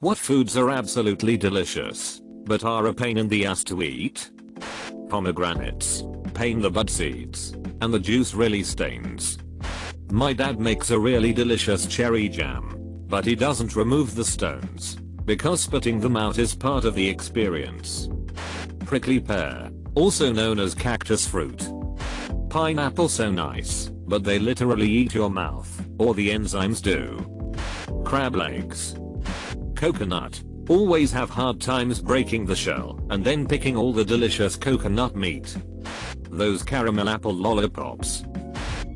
What foods are absolutely delicious, but are a pain in the ass to eat? Pomegranates. Pain the bud seeds, and the juice really stains. My dad makes a really delicious cherry jam, but he doesn't remove the stones, because spitting them out is part of the experience. Prickly pear, also known as cactus fruit. Pineapple so nice, but they literally eat your mouth, or the enzymes do. Crab legs. Coconut. Always have hard times breaking the shell and then picking all the delicious coconut meat. Those caramel apple lollipops.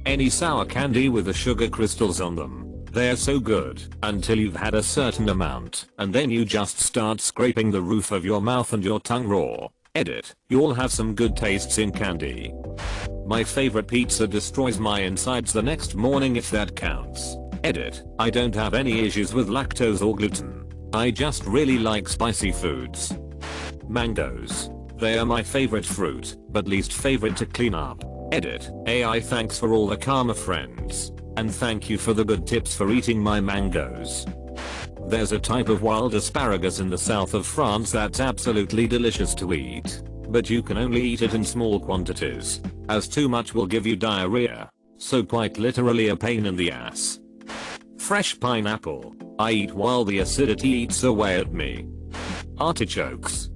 Any sour candy with the sugar crystals on them. They're so good until you've had a certain amount, and then you just start scraping the roof of your mouth and your tongue raw. Edit. You'll have some good tastes in candy. My favorite pizza destroys my insides the next morning if that counts. Edit. I don't have any issues with lactose or gluten. I just really like spicy foods. Mangoes. They are my favorite fruit, but least favorite to clean up. Edit. AI thanks for all the karma friends. And thank you for the good tips for eating my mangoes. There's a type of wild asparagus in the south of France that's absolutely delicious to eat. But you can only eat it in small quantities, as too much will give you diarrhea. So quite literally a pain in the ass. Fresh pineapple. I eat while the acidity eats away at me. Artichokes.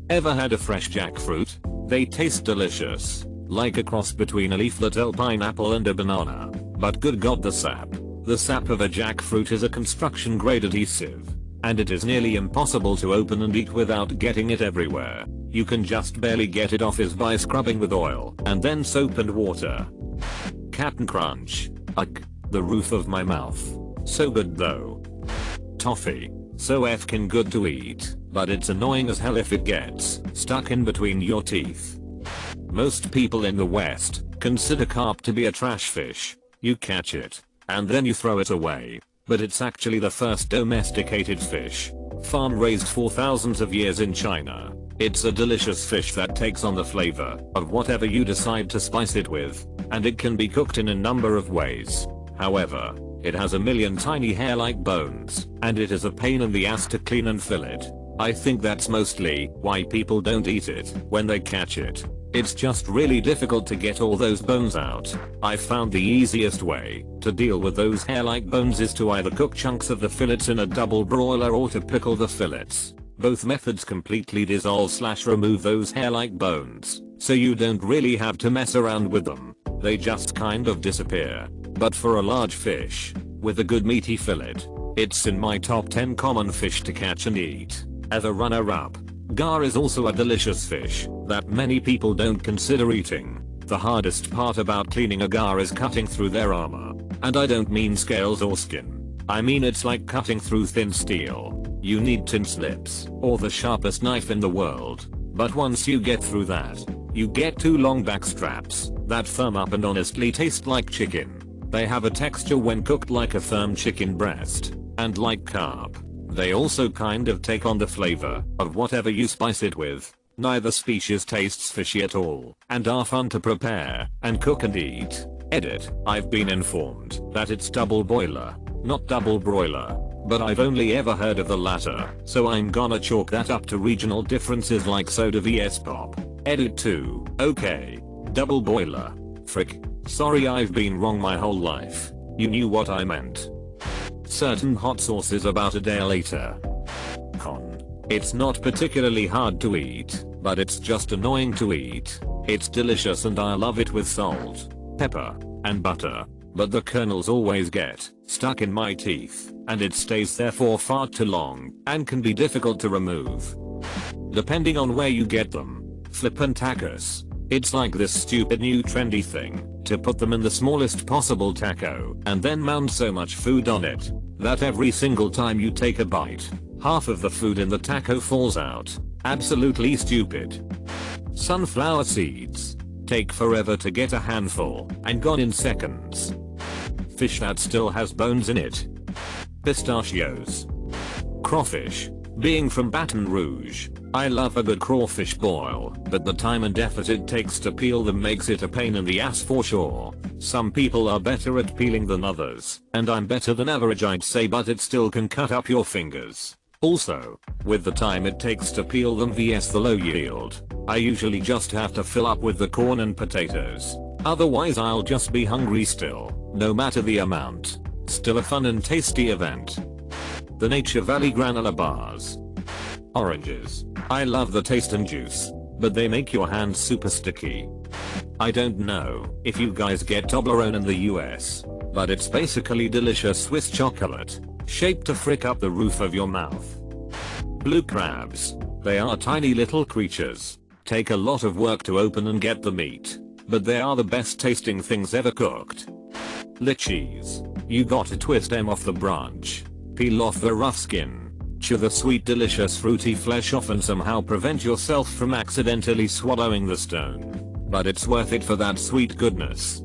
Ever had a fresh jackfruit? They taste delicious, like a cross between a leaflet pineapple and a banana. But good god, the sap. The sap of a jackfruit is a construction grade adhesive, and it is nearly impossible to open and eat without getting it everywhere. You can just barely get it off by scrubbing with oil and then soap and water. Cap'n Crunch. Ugh, the roof of my mouth. So good though. Toffee. So effing good to eat, but it's annoying as hell if it gets stuck in between your teeth. Most people in the West consider carp to be a trash fish. You catch it, and then you throw it away. But it's actually the first domesticated fish, farm raised for thousands of years in China. It's a delicious fish that takes on the flavor of whatever you decide to spice it with, and it can be cooked in a number of ways. However, it has a million tiny hair-like bones, and it is a pain in the ass to clean and fillet. I think that's mostly why people don't eat it when they catch it. It's just really difficult to get all those bones out. I found the easiest way to deal with those hair-like bones is to either cook chunks of the fillets in a double broiler or to pickle the fillets. Both methods completely dissolve/remove those hair-like bones, so you don't really have to mess around with them. They just kind of disappear. But for a large fish, with a good meaty fillet, it's in my top 10 common fish to catch and eat. As a runner-up, gar is also a delicious fish that many people don't consider eating. The hardest part about cleaning a gar is cutting through their armor. And I don't mean scales or skin. I mean it's like cutting through thin steel. You need tin snips or the sharpest knife in the world. But once you get through that, you get 2 long back straps that firm up and honestly taste like chicken. They have a texture when cooked like a firm chicken breast, and like carp, they also kind of take on the flavor of whatever you spice it with. Neither species tastes fishy at all, and are fun to prepare and cook and eat. Edit. I've been informed that it's double boiler, not double broiler, but I've only ever heard of the latter, so I'm gonna chalk that up to regional differences like soda vs pop. Edit 2. Okay. Double boiler. Frick. Sorry, I've been wrong my whole life. You knew what I meant. Certain hot sauces about a day later. Con. It's not particularly hard to eat, but it's just annoying to eat. It's delicious and I love it with salt, pepper, and butter, but the kernels always get stuck in my teeth, and it stays there for far too long, and can be difficult to remove. Depending on where you get them. Flippin' tacos. It's like this stupid new trendy thing to put them in the smallest possible taco and then mound so much food on it that every single time you take a bite, half of the food in the taco falls out. Absolutely stupid. Sunflower seeds. Take forever to get a handful and gone in seconds. Fish that still has bones in it. Pistachios. Crawfish. Being from Baton Rouge, I love a good crawfish boil, but the time and effort it takes to peel them makes it a pain in the ass for sure. Some people are better at peeling than others, and I'm better than average I'd say, but it still can cut up your fingers. Also, with the time it takes to peel them vs the low yield, I usually just have to fill up with the corn and potatoes. Otherwise I'll just be hungry still, no matter the amount. Still a fun and tasty event. The Nature Valley granola bars. Oranges. I love the taste and juice, but they make your hands super sticky. I don't know if you guys get Toblerone in the US, but it's basically delicious Swiss chocolate, shaped to frick up the roof of your mouth. Blue crabs. They are tiny little creatures. Take a lot of work to open and get the meat, but they are the best tasting things ever cooked. Lychees. You gotta twist them off the branch, peel off the rough skin, chew the sweet delicious fruity flesh off and somehow prevent yourself from accidentally swallowing the stone. But it's worth it for that sweet goodness.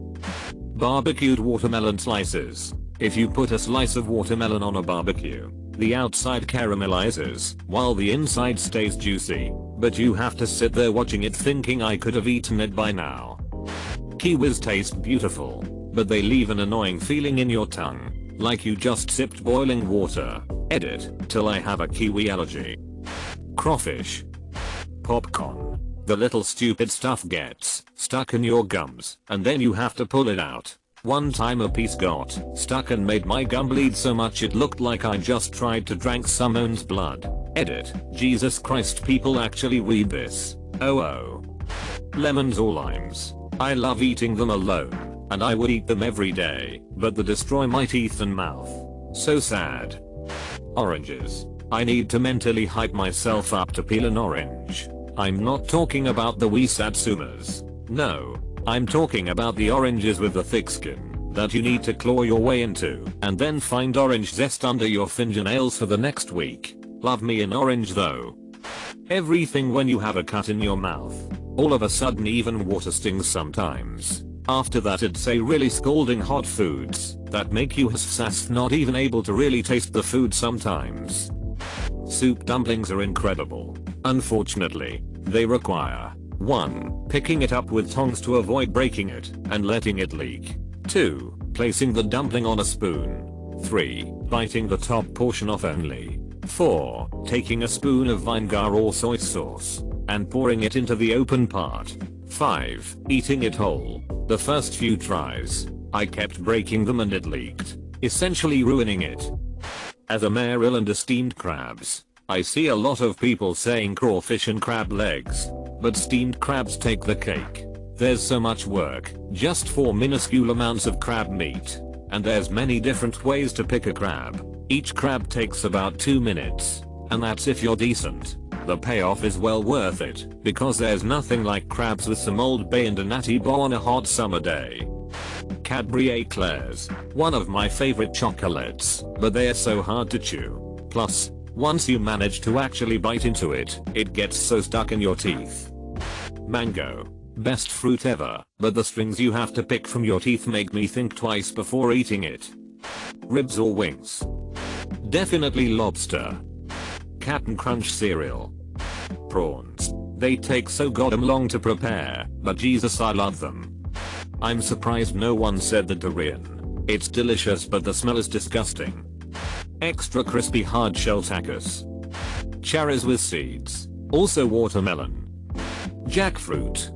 Barbecued watermelon slices. If you put a slice of watermelon on a barbecue, the outside caramelizes while the inside stays juicy, but you have to sit there watching it thinking I could have eaten it by now. Kiwis taste beautiful, but they leave an annoying feeling in your tongue, like you just sipped boiling water. Edit, till I have a kiwi allergy. Crawfish. Popcorn. The little stupid stuff gets stuck in your gums, and then you have to pull it out. One time a piece got stuck and made my gum bleed so much it looked like I just tried to drink someone's blood. Edit, Jesus Christ, people actually read this. Oh. Lemons or limes. I love eating them alone, and I would eat them every day, but they destroy my teeth and mouth. So sad. Oranges. I need to mentally hype myself up to peel an orange. I'm not talking about the wee satsumas. No. I'm talking about the oranges with the thick skin that you need to claw your way into and then find orange zest under your fingernails for the next week. Love me an orange though. Everything when you have a cut in your mouth. All of a sudden even water stings sometimes. After that it's a really scalding hot foods that make you sass not even able to really taste the food sometimes. Soup dumplings are incredible. Unfortunately, they require 1. Picking it up with tongs to avoid breaking it and letting it leak. 2. Placing the dumpling on a spoon. 3. Biting the top portion off only. 4. Taking a spoon of vinegar or soy sauce and pouring it into the open part. 5. Eating it whole. The first few tries, I kept breaking them and it leaked, essentially ruining it. As a Merrill and esteemed crabs, I see a lot of people saying crawfish and crab legs, but steamed crabs take the cake. There's so much work just for minuscule amounts of crab meat, and there's many different ways to pick a crab. Each crab takes about 2 minutes, and that's if you're decent. The payoff is well worth it, because there's nothing like crabs with some Old Bay and a natty bar on a hot summer day. Cadbury eclairs, one of my favorite chocolates, but they're so hard to chew. Plus, once you manage to actually bite into it, it gets so stuck in your teeth. Mango. Best fruit ever, but the strings you have to pick from your teeth make me think twice before eating it. Ribs or wings? Definitely lobster. Cap'n Crunch cereal. Prawns. They take so goddamn long to prepare, but Jesus I love them. I'm surprised no one said the durian. It's delicious but the smell is disgusting. Extra crispy hard shell tacos. Cherries with seeds. Also watermelon. Jackfruit.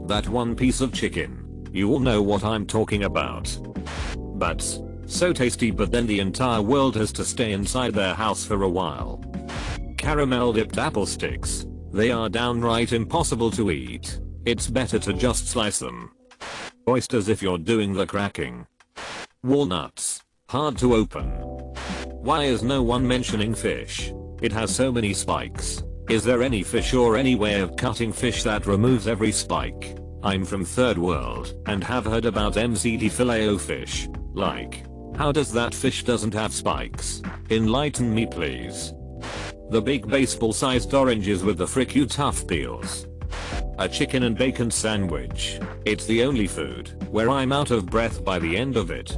That one piece of chicken. You all know what I'm talking about. But so tasty, but then the entire world has to stay inside their house for a while. Caramel dipped apple sticks. They are downright impossible to eat. It's better to just slice them. Oysters if you're doing the cracking. Walnuts. Hard to open. Why is no one mentioning fish? It has so many spikes. Is there any fish or any way of cutting fish that removes every spike? I'm from third world and have heard about MCD Filet-O-Fish. Like, how does that fish doesn't have spikes? Enlighten me please. The big baseball sized oranges with the frick tough peels. A chicken and bacon sandwich. It's the only food where I'm out of breath by the end of it.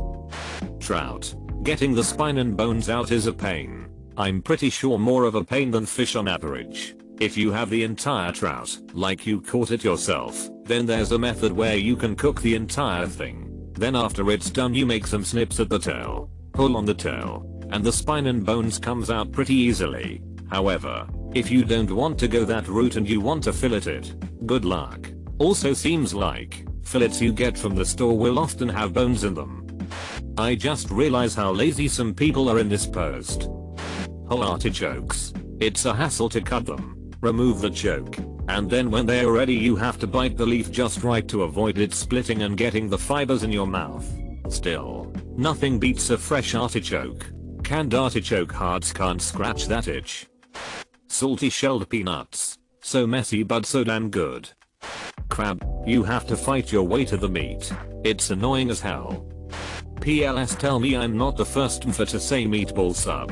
Trout. Getting the spine and bones out is a pain. I'm pretty sure more of a pain than fish on average. If you have the entire trout, like you caught it yourself, then there's a method where you can cook the entire thing. Then after it's done you make some snips at the tail, pull on the tail, and the spine and bones comes out pretty easily. However, if you don't want to go that route and you want to fillet it, good luck. Also seems like fillets you get from the store will often have bones in them. I just realize how lazy some people are in this post. Whole artichokes. It's a hassle to cut them, remove the choke, and then when they're ready you have to bite the leaf just right to avoid it splitting and getting the fibers in your mouth. Still, nothing beats a fresh artichoke. Canned artichoke hearts can't scratch that itch. Salty shelled peanuts. So messy but so damn good. Crab, you have to fight your way to the meat. It's annoying as hell. PLS tell me I'm not the first mfa to say meatball sub.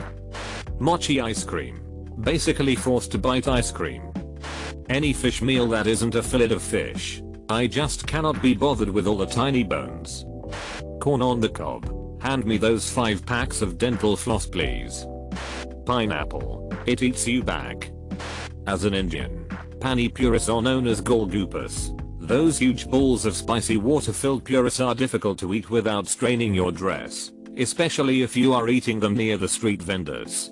Mochi ice cream. Basically forced to bite ice cream. Any fish meal that isn't a fillet of fish. I just cannot be bothered with all the tiny bones. Corn on the cob. Hand me those 5 packs of dental floss please. Pineapple. It eats you back. As an Indian, pani puris are known as golgoopas. Those huge balls of spicy water-filled puris are difficult to eat without straining your dress, especially if you are eating them near the street vendors.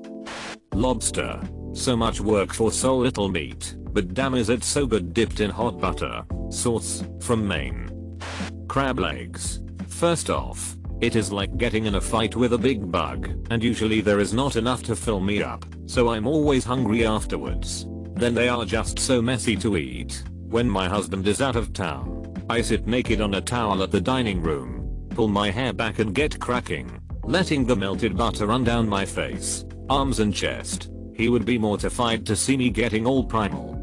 Lobster. So much work for so little meat, but damn is it so good dipped in hot butter. Sauce, from Maine. Crab legs. First off, it is like getting in a fight with a big bug, and usually there is not enough to fill me up, so I'm always hungry afterwards. Then they are just so messy to eat. When my husband is out of town, I sit naked on a towel at the dining room, pull my hair back and get cracking, letting the melted butter run down my face, arms and chest. He would be mortified to see me getting all primal.